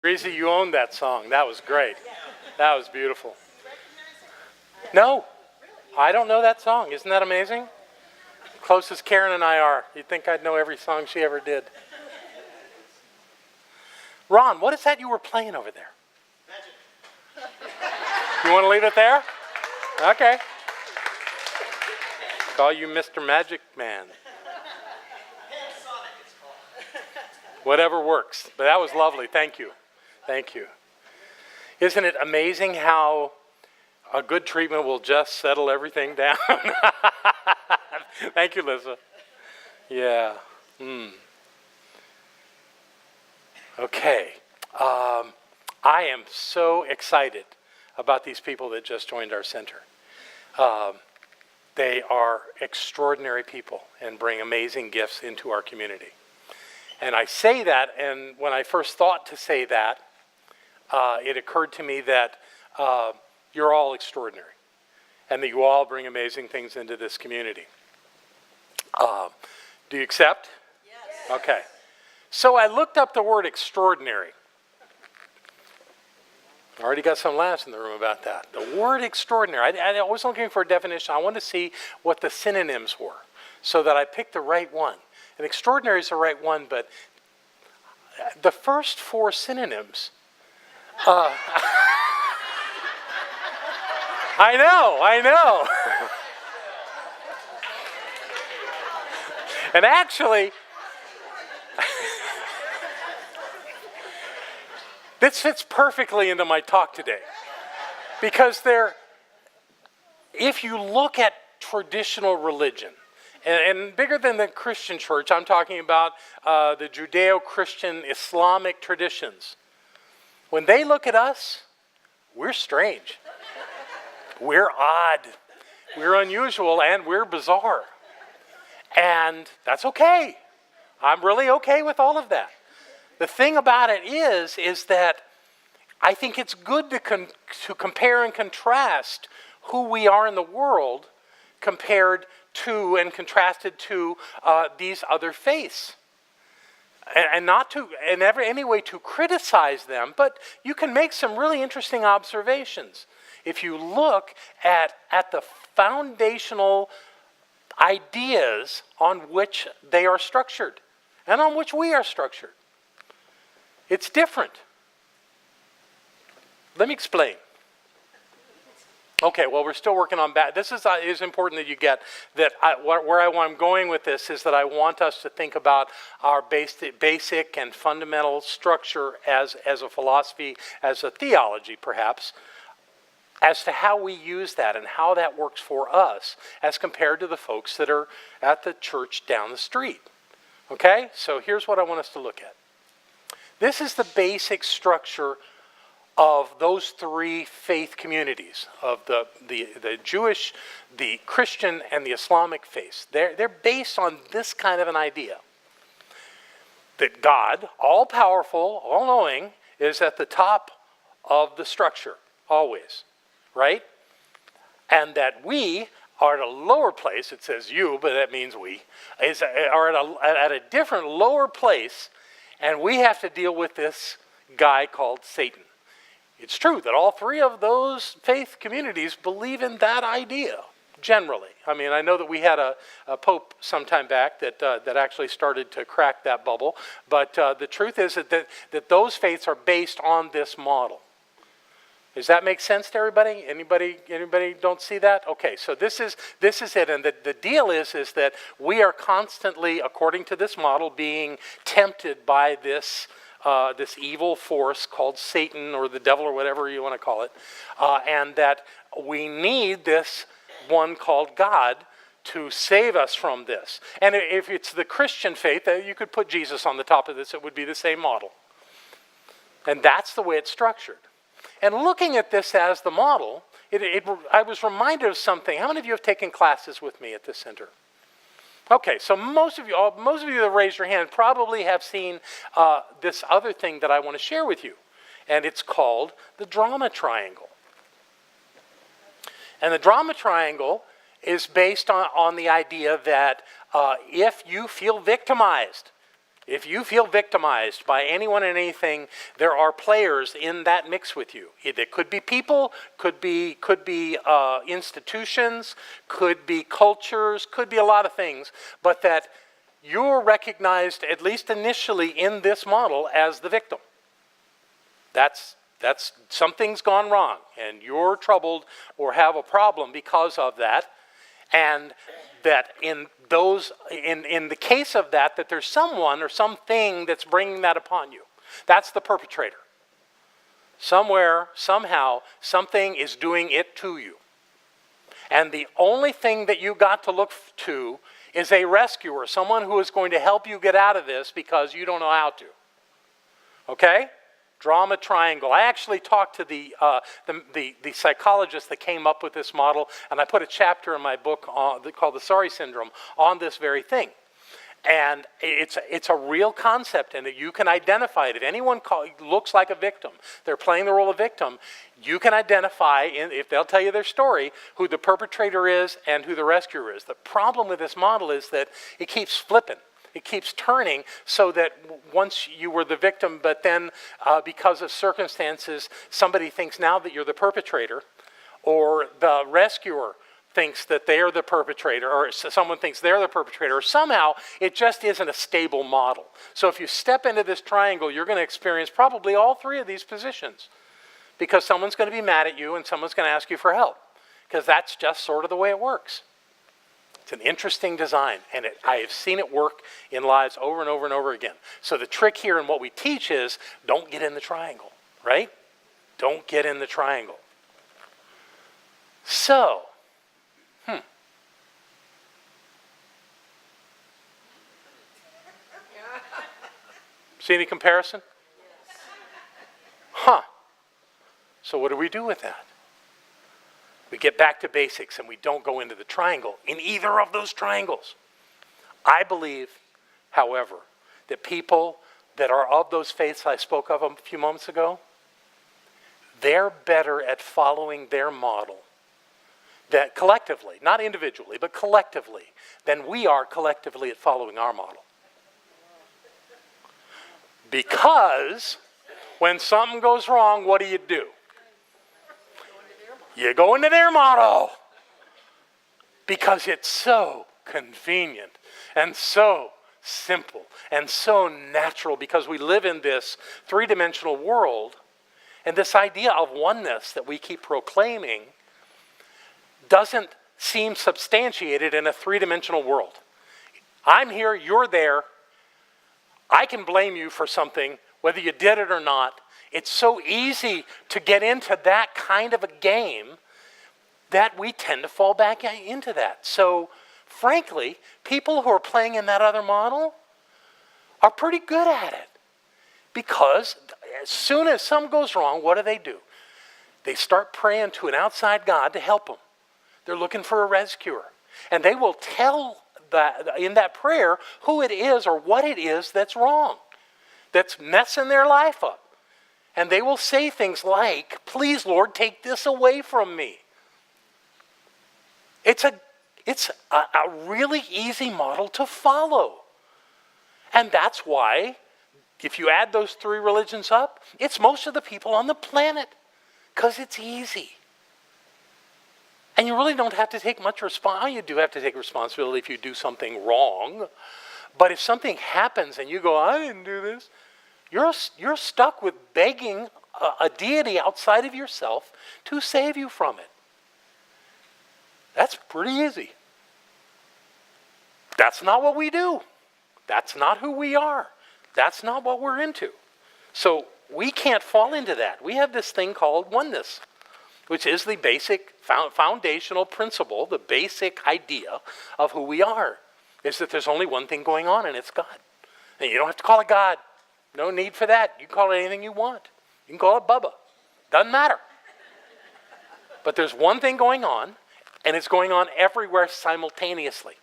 Reese, you owned that song. That was great. That was beautiful. No, I don't know that song. Isn't that amazing? Closest Karen and I are. You'd think I'd know every song she ever did. Ron, what is that you were playing over there? Magic. You want to leave it there? Okay. Call you Mr. Magic Man. Whatever works. But that was lovely. Thank you. Thank you. Isn't it amazing how a good treatment will just settle everything down? Thank you, Lisa. Yeah. Okay. I am so excited about these people that just joined our center. They are extraordinary people and bring amazing gifts into our community. And I say that, and when I first thought to say that, it occurred to me that you're all extraordinary and that you all bring amazing things into this community. Do you accept? Yes. Okay. So I looked up the word extraordinary. I already got some laughs in the room about that. The word extraordinary. I was looking for a definition. I wanted to see what the synonyms were so that I picked the right one. And extraordinary is the right one, but the first four synonyms. I know. And actually, this fits perfectly into my talk today. Because if you look at traditional religion, and bigger than the Christian church, I'm talking about the Judeo-Christian Islamic traditions. When they look at us, we're strange. We're odd. We're unusual, and we're bizarre. And that's okay. I'm really okay with all of that. The thing about it is that I think it's good to compare and contrast who we are in the world compared to and contrasted to these other faiths. And not to in any way to criticize them, but you can make some really interesting observations. If you look at the foundational ideas on which they are structured and on which we are structured. It's different. Let me explain. Okay, well, we're still working on that. This is important that you get that where I'm going with this is that I want us to think about our basic and fundamental structure as a philosophy, as a theology perhaps, as to how we use that and how that works for us as compared to the folks that are at the church down the street. Okay, so here's what I want us to look at. This is the basic structure of those three faith communities, of the Jewish, the Christian, and the Islamic faiths. They're based on this kind of an idea. That God, all-powerful, all-knowing, is at the top of the structure, always, right? And that we are at a lower place, it says you, but that means we, are at a different lower place, and we have to deal with this guy called Satan. It's true that all three of those faith communities believe in that idea, generally. I mean, I know that we had a pope some time back that actually started to crack that bubble, but the truth is that those faiths are based on this model. Does that make sense to everybody? Anybody don't see that? Okay, so this is it, and the deal is that we are constantly, according to this model, being tempted by this evil force called Satan or the devil or whatever you want to call it, and that we need this one called God to save us from this. And if it's the Christian faith, you could put Jesus on the top of this, it would be the same model. And that's the way it's structured. And looking at this as the model, I was reminded of something. How many of you have taken classes with me at this center? Okay, so most of you that raised your hand probably have seen this other thing that I want to share with you. And it's called the drama triangle. And the drama triangle is based on the idea that if you feel victimized, If you feel victimized by anyone and anything, there are players in that mix with you. It could be people, could be institutions, could be cultures, could be a lot of things, but that you're recognized, at least initially in this model, as the victim. That's something's gone wrong, and you're troubled or have a problem because of that, and that in the case of that there's someone or something that's bringing that upon you. That's the perpetrator. Somewhere, somehow, something is doing it to you. And the only thing that you got to look to is a rescuer, someone who is going to help you get out of this because you don't know how to. Okay? Drama triangle. I actually talked to the psychologist that came up with this model, and I put a chapter in my book called The Sorry Syndrome on this very thing. And it's a real concept, and you can identify it. If anyone looks like a victim, they're playing the role of victim, you can identify, if they'll tell you their story, who the perpetrator is and who the rescuer is. The problem with this model is that it keeps flipping. It keeps turning so that once you were the victim, but then because of circumstances, somebody thinks now that you're the perpetrator, or the rescuer thinks that they're the perpetrator, or someone thinks they're the perpetrator, or somehow it just isn't a stable model. So if you step into this triangle, you're going to experience probably all three of these positions, because someone's going to be mad at you and someone's going to ask you for help, because that's just sort of the way it works. It's an interesting design, and I have seen it work in lives over and over and over again. So the trick here and what we teach is don't get in the triangle, right? Don't get in the triangle. So, see any comparison? Huh. So what do we do with that? We get back to basics and we don't go into the triangle in either of those triangles. I believe, however, that people that are of those faiths I spoke of a few moments ago, they're better at following their model, that collectively, not individually, but collectively, than we are collectively at following our model. Because when something goes wrong, what do? You go into their model, because it's so convenient and so simple and so natural, because we live in this three-dimensional world, and this idea of oneness that we keep proclaiming doesn't seem substantiated in a three-dimensional world. I'm here, you're there. I can blame you for something, whether you did it or not. It's so easy to get into that kind of a game that we tend to fall back into that. So, frankly, people who are playing in that other model are pretty good at it. Because as soon as something goes wrong, what do? They start praying to an outside God to help them. They're looking for a rescuer. And they will tell in that prayer who it is or what it is that's wrong, that's messing their life up. And they will say things like, please, Lord, take this away from me. It's a really easy model to follow. And that's why, if you add those three religions up, it's most of the people on the planet, because it's easy. And you really don't have to take much responsibility. You do have to take responsibility if you do something wrong. But if something happens and you go, I didn't do this, you're stuck with begging a deity outside of yourself to save you from it. That's pretty easy. That's not what we do. That's not who we are. That's not what we're into. So we can't fall into that. We have this thing called oneness, which is the basic foundational principle, the basic idea of who we are, is that there's only one thing going on, and it's God. And you don't have to call it God. No need for that. You can call it anything you want. You can call it Bubba. Doesn't matter. But there's one thing going on, and it's going on everywhere simultaneously.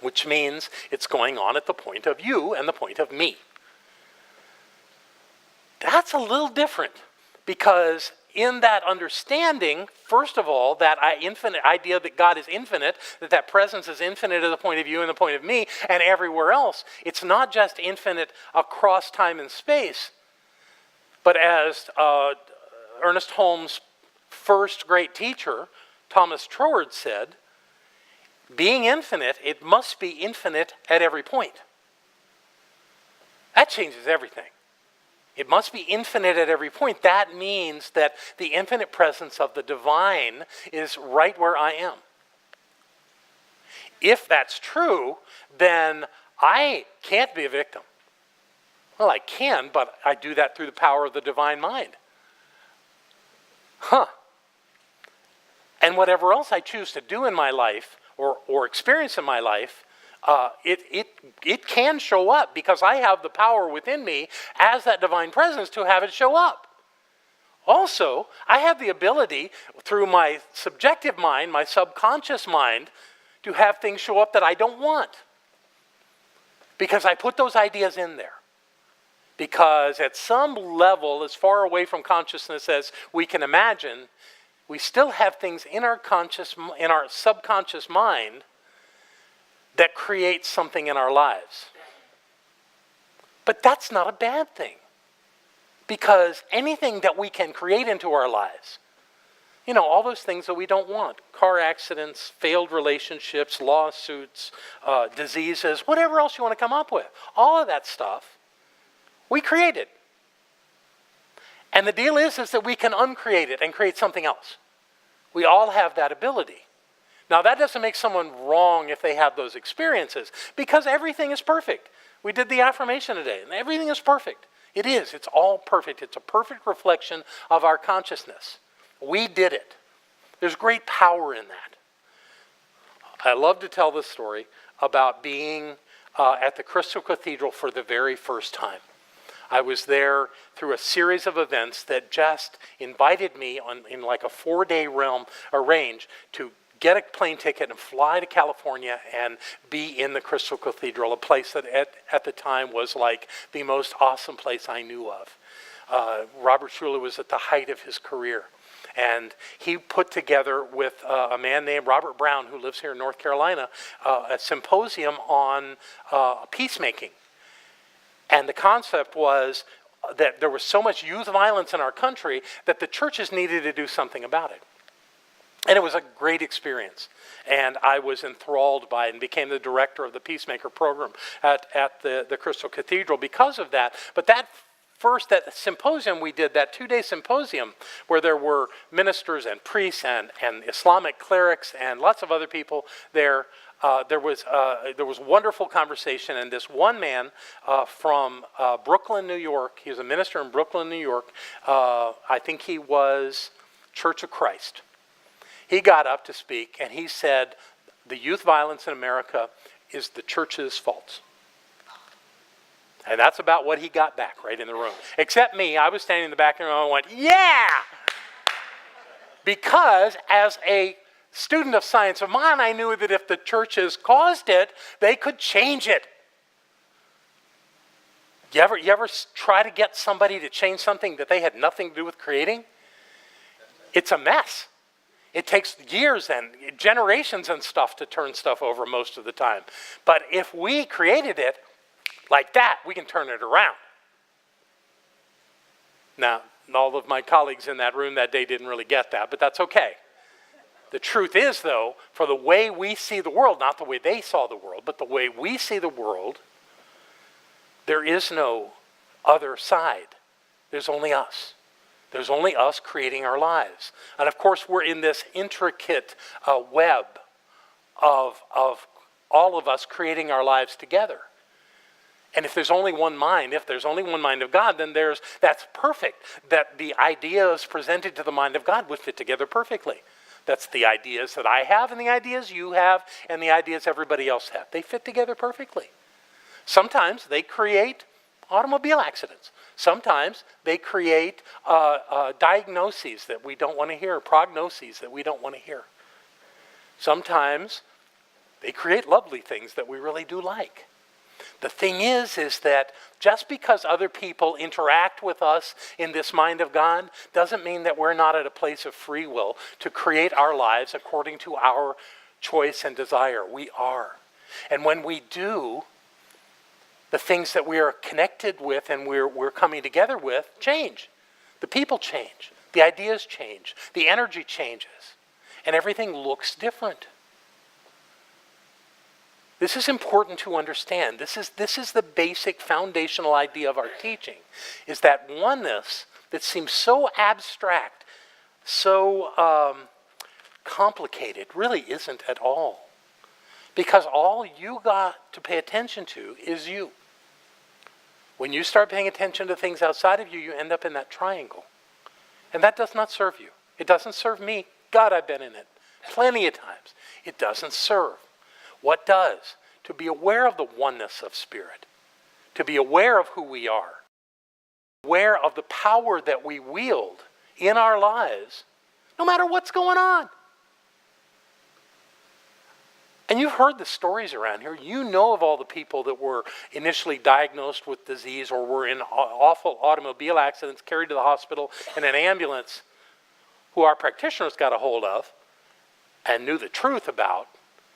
Which means it's going on at the point of you and the point of me. That's a little different, because in that understanding, first of all, that infinite idea that God is infinite, that presence is infinite at the point of you and the point of me and everywhere else, it's not just infinite across time and space, but as Ernest Holmes' first great teacher, Thomas Troward, said, being infinite, it must be infinite at every point. That changes everything. It must be infinite at every point. That means that the infinite presence of the divine is right where I am. If that's true, then I can't be a victim. Well, I can, but I do that through the power of the divine mind. And whatever else I choose to do in my life or experience in my life, it can show up because I have the power within me as that divine presence to have it show up. Also, I have the ability through my subjective mind, my subconscious mind, to have things show up that I don't want. Because I put those ideas in there. Because at some level, as far away from consciousness as we can imagine, we still have things in our subconscious mind that create something in our lives. But that's not a bad thing. Because anything that we can create into our lives, all those things that we don't want, car accidents, failed relationships, lawsuits, diseases, whatever else you want to come up with, all of that stuff, we created. And the deal is that we can uncreate it and create something else. We all have that ability. Now, that doesn't make someone wrong if they have those experiences, because everything is perfect. We did the affirmation today, and everything is perfect. It is. It's all perfect. It's a perfect reflection of our consciousness. We did it. There's great power in that. I love to tell this story about being at the Crystal Cathedral for the very first time. I was there through a series of events that just invited me in like a 4-day range to get a plane ticket and fly to California and be in the Crystal Cathedral, a place that at the time was like the most awesome place I knew of. Robert Schuller was at the height of his career. And he put together with a man named Robert Brown, who lives here in North Carolina, a symposium on peacemaking. And the concept was that there was so much youth violence in our country that the churches needed to do something about it. And it was a great experience. And I was enthralled by it and became the director of the Peacemaker program at the Crystal Cathedral because of that. But that symposium we did, that 2-day symposium, where there were ministers and priests and Islamic clerics and lots of other people there, there was wonderful conversation, and this one man from Brooklyn, New York, he was a minister in Brooklyn, New York, I think he was Church of Christ. He got up to speak, and he said, the youth violence in America is the church's fault. And that's about what he got back right in the room. Except me, I was standing in the back of the room and went, yeah! Because as a student of science of mind, I knew that if the churches caused it, they could change it. You ever try to get somebody to change something that they had nothing to do with creating? It's a mess. It takes years and generations and stuff to turn stuff over most of the time. But if we created it like that, we can turn it around. Now, all of my colleagues in that room that day didn't really get that, but that's okay. The truth is, though, for the way we see the world, not the way they saw the world, but the way we see the world, there is no other side. There's only us. There's only us creating our lives. And of course, we're in this intricate web of all of us creating our lives together. And if there's only one mind, if there's only one mind of God, then that's perfect. That the ideas presented to the mind of God would fit together perfectly. That's the ideas that I have and the ideas you have and the ideas everybody else have. They fit together perfectly. Sometimes they create automobile accidents. Sometimes they create diagnoses that we don't want to hear, prognoses that we don't want to hear. Sometimes they create lovely things that we really do like. The thing is that just because other people interact with us in this mind of God doesn't mean that we're not at a place of free will to create our lives according to our choice and desire. We are. And when we do, the things that we are connected with and we're coming together with change. The people change. The ideas change. The energy changes. And everything looks different. This is important to understand. This is the basic foundational idea of our teaching, is that oneness that seems so abstract, so complicated, really isn't at all. Because all you got to pay attention to is you. When you start paying attention to things outside of you, you end up in that triangle. And that does not serve you. It doesn't serve me. God, I've been in it plenty of times. It doesn't serve. What does? To be aware of the oneness of spirit. To be aware of who we are. Aware of the power that we wield in our lives, no matter what's going on. And you've heard the stories around here. You know of all the people that were initially diagnosed with disease or were in awful automobile accidents, carried to the hospital in an ambulance, who our practitioners got a hold of and knew the truth about,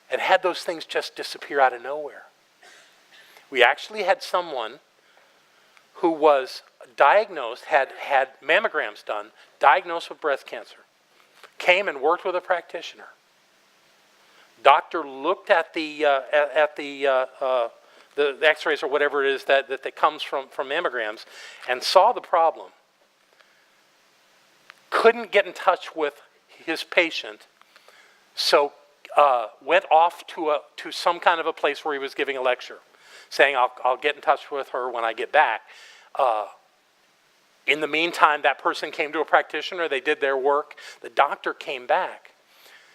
and had those things just disappear out of nowhere. We actually had someone who was diagnosed, had mammograms done, diagnosed with breast cancer, came and worked with a practitioner. Doctor looked at the X-rays or whatever it is that comes from mammograms and saw the problem. Couldn't get in touch with his patient, so went off to some kind of a place where he was giving a lecture, saying, I'll get in touch with her when I get back. In the meantime, that person came to a practitioner. They did their work. The doctor came back,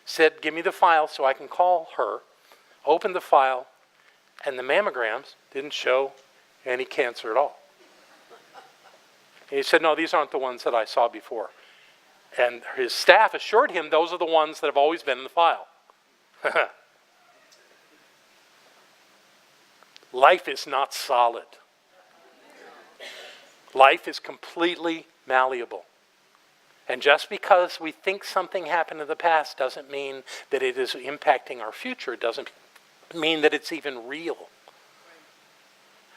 said, give me the file so I can call her. Opened the file, and the mammograms didn't show any cancer at all. And he said, no, these aren't the ones that I saw before. And his staff assured him those are the ones that have always been in the file. Life is not solid. Life is completely malleable. And just because we think something happened in the past doesn't mean that it is impacting our future. It doesn't mean that it's even real.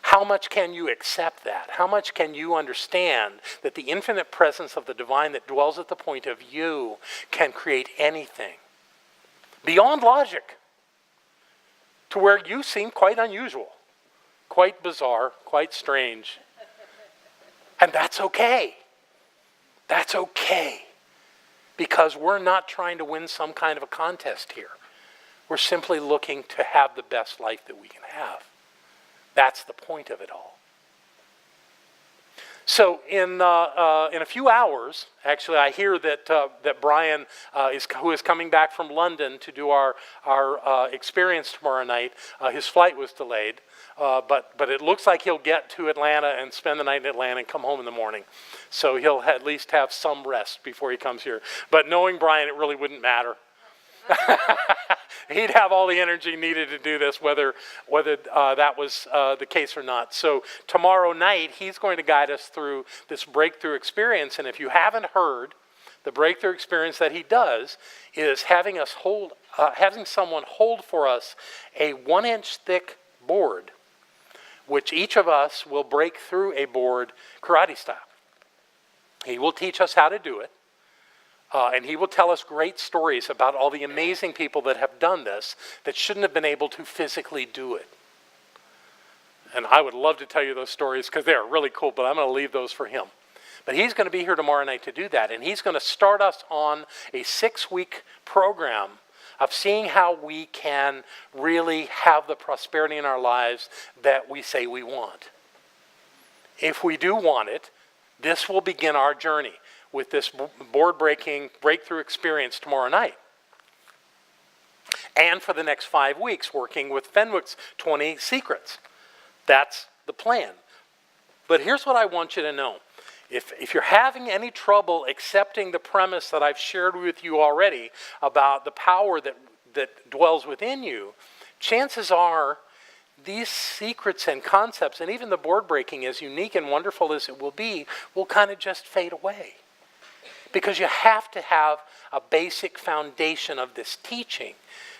How much can you accept that? How much can you understand that the infinite presence of the divine that dwells at the point of you can create anything beyond logic to where you seem quite unusual, quite bizarre, quite strange? And that's okay. That's okay. Because we're not trying to win some kind of a contest here. We're simply looking to have the best life that we can have. That's the point of it all. So in a few hours, actually, I hear that Brian, who is coming back from London to do our experience tomorrow night, his flight was delayed, but it looks like he'll get to Atlanta and spend the night in Atlanta and come home in the morning. So he'll at least have some rest before he comes here. But knowing Brian, it really wouldn't matter. He'd have all the energy needed to do this, whether that was the case or not. So tomorrow night, he's going to guide us through this breakthrough experience. And if you haven't heard, the breakthrough experience that he does is having someone hold for us a 1-inch thick board, which each of us will break through a board karate style. He will teach us how to do it. And he will tell us great stories about all the amazing people that have done this that shouldn't have been able to physically do it. And I would love to tell you those stories because they're really cool, but I'm going to leave those for him. But he's going to be here tomorrow night to do that. And he's going to start us on a 6-week program of seeing how we can really have the prosperity in our lives that we say we want. If we do want it, this will begin our journey with this board-breaking breakthrough experience tomorrow night. And for the next 5 weeks, working with Fenwick's 20 secrets. That's the plan. But here's what I want you to know. If you're having any trouble accepting the premise that I've shared with you already about the power that dwells within you, chances are these secrets and concepts, and even the board breaking, as unique and wonderful as it will kind of just fade away. Because you have to have a basic foundation of this teaching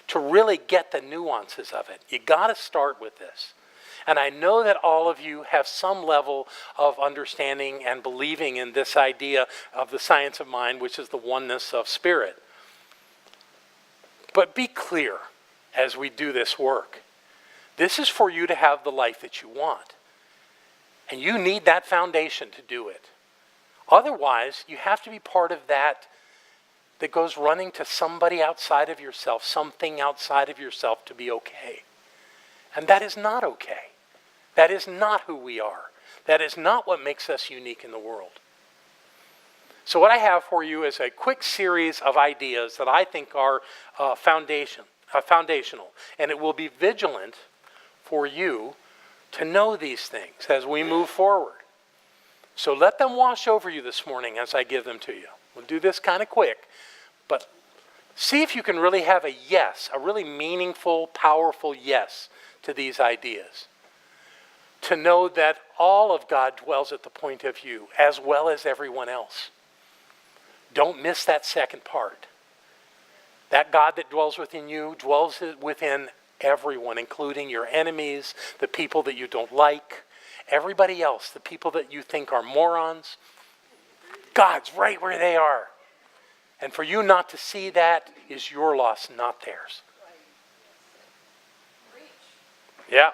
to really get the nuances of it. You got to start with this. And I know that all of you have some level of understanding and believing in this idea of the science of mind, which is the oneness of spirit. But be clear as we do this work. This is for you to have the life that you want. And you need that foundation to do it. Otherwise, you have to be part of that goes running to somebody outside of yourself, something outside of yourself to be okay. And that is not okay. That is not who we are. That is not what makes us unique in the world. So what I have for you is a quick series of ideas that I think are foundational. And it will be vigilant for you to know these things as we move forward. So let them wash over you this morning as I give them to you. We'll do this kind of quick, but see if you can really have a yes, a really meaningful, powerful yes to these ideas. To know that all of God dwells at the point of view, as well as everyone else. Don't miss that second part. That God that dwells within you dwells within everyone, including your enemies, the people that you don't like, everybody else, the people that you think are morons. God's right where they are. And for you not to see that is your loss, not theirs. Yeah.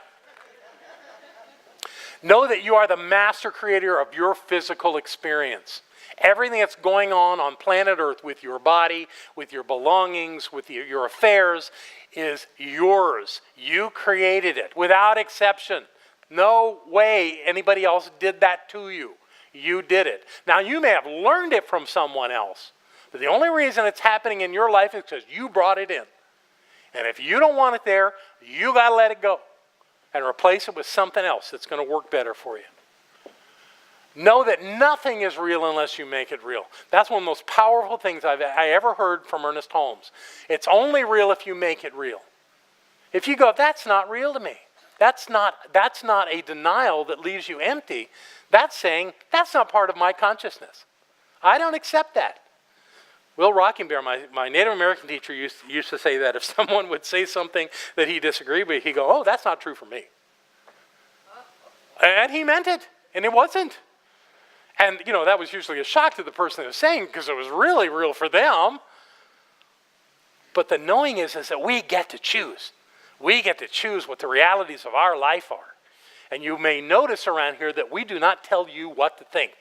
Know that you are the master creator of your physical experience. Everything that's going on planet Earth with your body, with your belongings, with your affairs is yours. You created it without exception. No way anybody else did that to you. You did it. Now you may have learned it from someone else, but the only reason it's happening in your life is because you brought it in. And if you don't want it there, you got to let it go and replace it with something else that's going to work better for you. Know that nothing is real unless you make it real. That's one of the most powerful things I ever heard from Ernest Holmes. It's only real if you make it real. If you go, that's not real to me. That's not a denial that leaves you empty. That's saying, that's not part of my consciousness. I don't accept that. Will Rocking-Bear, my Native American teacher, used to say that if someone would say something that he disagreed with, he'd go, oh, that's not true for me. And he meant it, and it wasn't. And, that was usually a shock to the person that was saying, because it was really real for them. But the knowing is that we get to choose. We get to choose what the realities of our life are. And you may notice around here that we do not tell you what to think.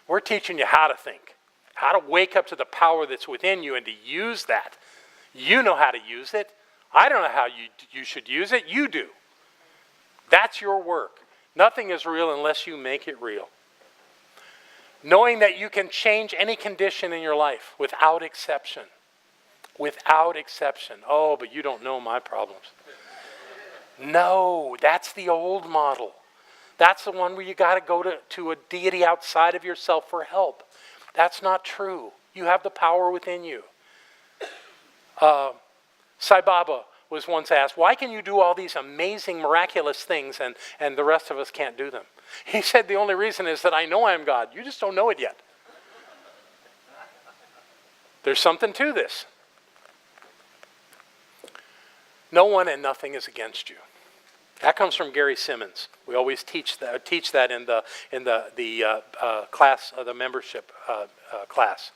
We're teaching you how to think. How to wake up to the power that's within you and to use that. You know how to use it. I don't know how you should use it. You do. That's your work. Nothing is real unless you make it real. Knowing that you can change any condition in your life without exception. Without exception. Oh, but you don't know my problems. No, that's the old model. That's the one where you got to go to a deity outside of yourself for help. That's not true. You have the power within you. Sai Baba was once asked, why can you do all these amazing, miraculous things and the rest of us can't do them? He said, the only reason is that I know I'm God. You just don't know it yet. There's something to this. No one and nothing is against you. That comes from Gary Simmons. We always teach that in the class, the membership class.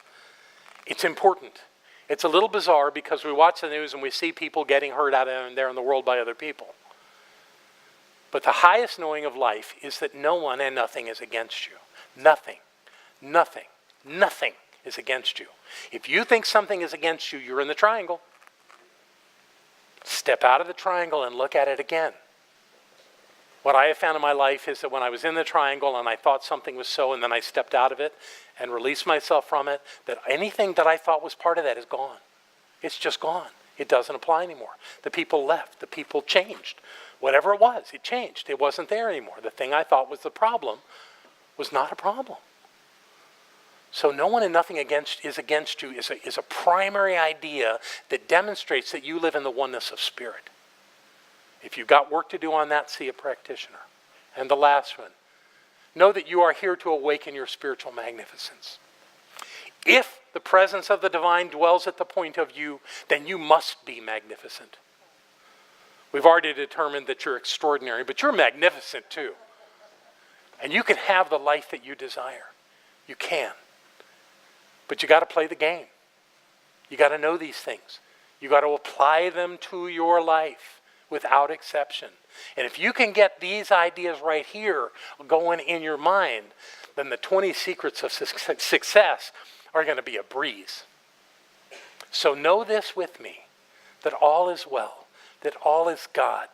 It's important. It's a little bizarre because we watch the news and we see people getting hurt out there in the world by other people. But the highest knowing of life is that no one and nothing is against you. Nothing, nothing, nothing is against you. If you think something is against you, you're in the triangle. Step out of the triangle and look at it again. What I have found in my life is that when I was in the triangle and I thought something was so, and then I stepped out of it and released myself from it, that anything that I thought was part of that is gone. It's just gone. It doesn't apply anymore. The people left. The people changed. Whatever it was, it changed. It wasn't there anymore. The thing I thought was the problem was not a problem. So no one and nothing is against you is a primary idea that demonstrates that you live in the oneness of spirit. If you've got work to do on that, see a practitioner. And the last one, know that you are here to awaken your spiritual magnificence. If the presence of the divine dwells at the point of you, then you must be magnificent. We've already determined that you're extraordinary, but you're magnificent too. And you can have the life that you desire. You can. But you got to play the game. You got to know these things. You got to apply them to your life without exception. And if you can get these ideas right here going in your mind, then the 20 secrets of success are going to be a breeze. So know this with me, that all is well, that all is God,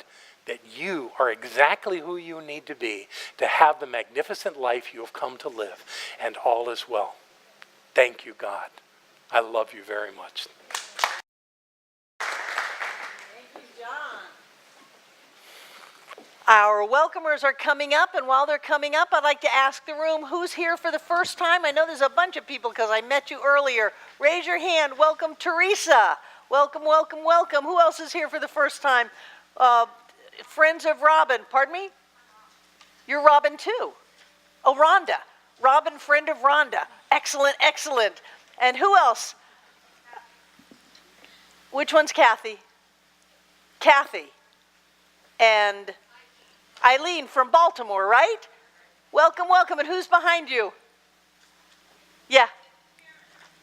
that you are exactly who you need to be to have the magnificent life you have come to live, and all is well. Thank you, God. I love you very much. Our welcomers are coming up, and while they're coming up, I'd like to ask the room, who's here for the first time? I know there's a bunch of people because I met you earlier. Raise your hand. Welcome, Teresa. Welcome, welcome, welcome. Who else is here for the first time? Friends of Robin. Pardon me? You're Robin too. Oh, Rhonda. Robin, friend of Rhonda. Excellent, excellent. And who else? Which one's Kathy? Kathy. And Eileen from Baltimore, right? Welcome, welcome. And who's behind you? Yeah.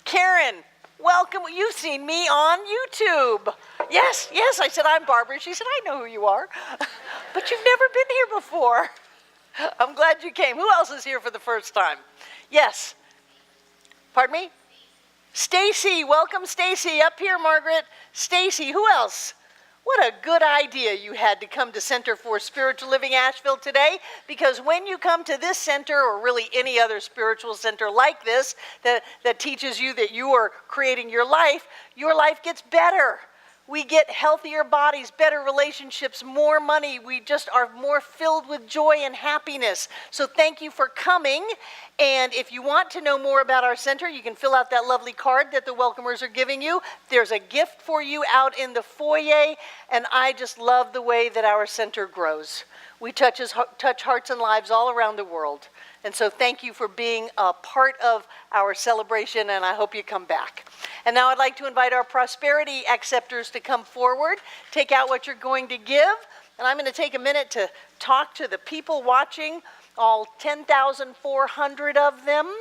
Karen. Welcome. You've seen me on YouTube. Yes, yes. I said, I'm Barbara. She said, I know who you are. But you've never been here before. I'm glad you came. Who else is here for the first time? Yes. Pardon me? Stacy. Welcome, Stacy. Up here, Margaret. Stacy. Who else? What a good idea you had to come to Center for Spiritual Living Asheville today, because when you come to this center, or really any other spiritual center like this that teaches you that you are creating your life gets better. We get healthier bodies, better relationships, more money. We just are more filled with joy and happiness. So thank you for coming. And if you want to know more about our center, you can fill out that lovely card that the welcomers are giving you. There's a gift for you out in the foyer. And I just love the way that our center grows. We touch hearts and lives all around the world. And so thank you for being a part of our celebration, and I hope you come back. And now I'd like to invite our prosperity acceptors to come forward, take out what you're going to give, and I'm going to take a minute to talk to the people watching, all 10,400 of them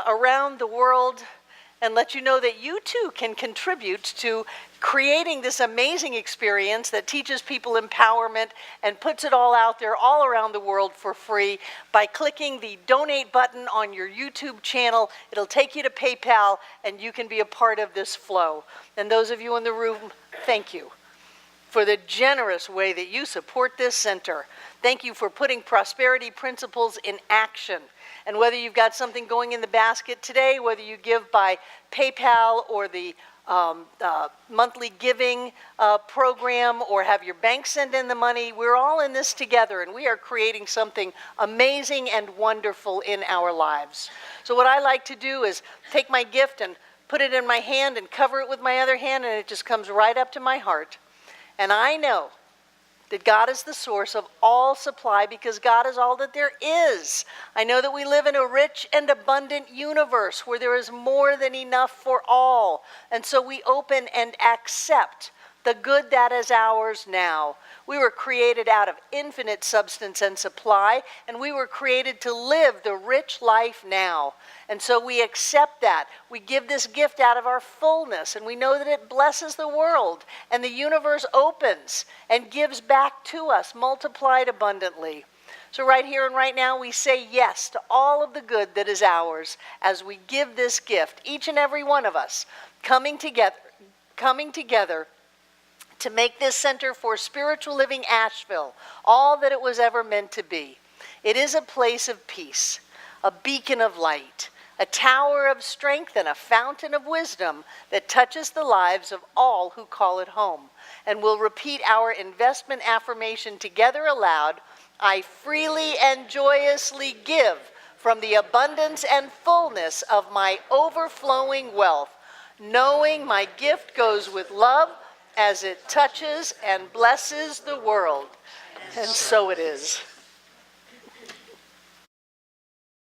around the world, and let you know that you too can contribute to creating this amazing experience that teaches people empowerment and puts it all out there all around the world for free by clicking the donate button on your YouTube channel. It'll take you to PayPal and you can be a part of this flow. And those of you in the room, thank you for the generous way that you support this center. Thank you for putting prosperity principles in action. And whether you've got something going in the basket today, whether you give by PayPal or the monthly giving program, or have your bank send in the money, we're all in this together, and we are creating something amazing and wonderful in our lives. So what I like to do is take my gift and put it in my hand and cover it with my other hand, and it just comes right up to my heart. And I know that God is the source of all supply, because God is all that there is. I know that we live in a rich and abundant universe where there is more than enough for all. And so we open and accept the good that is ours now. We were created out of infinite substance and supply, and we were created to live the rich life now. And so we accept that. We give this gift out of our fullness, and we know that it blesses the world, and the universe opens and gives back to us, multiplied abundantly. So right here and right now, we say yes to all of the good that is ours as we give this gift, each and every one of us, coming together to make this Center for Spiritual Living Asheville all that it was ever meant to be. It is a place of peace, a beacon of light, a tower of strength, and a fountain of wisdom that touches the lives of all who call it home. And we'll repeat our investment affirmation together aloud. I freely and joyously give from the abundance and fullness of my overflowing wealth, knowing my gift goes with love as it touches and blesses the world. And so it is.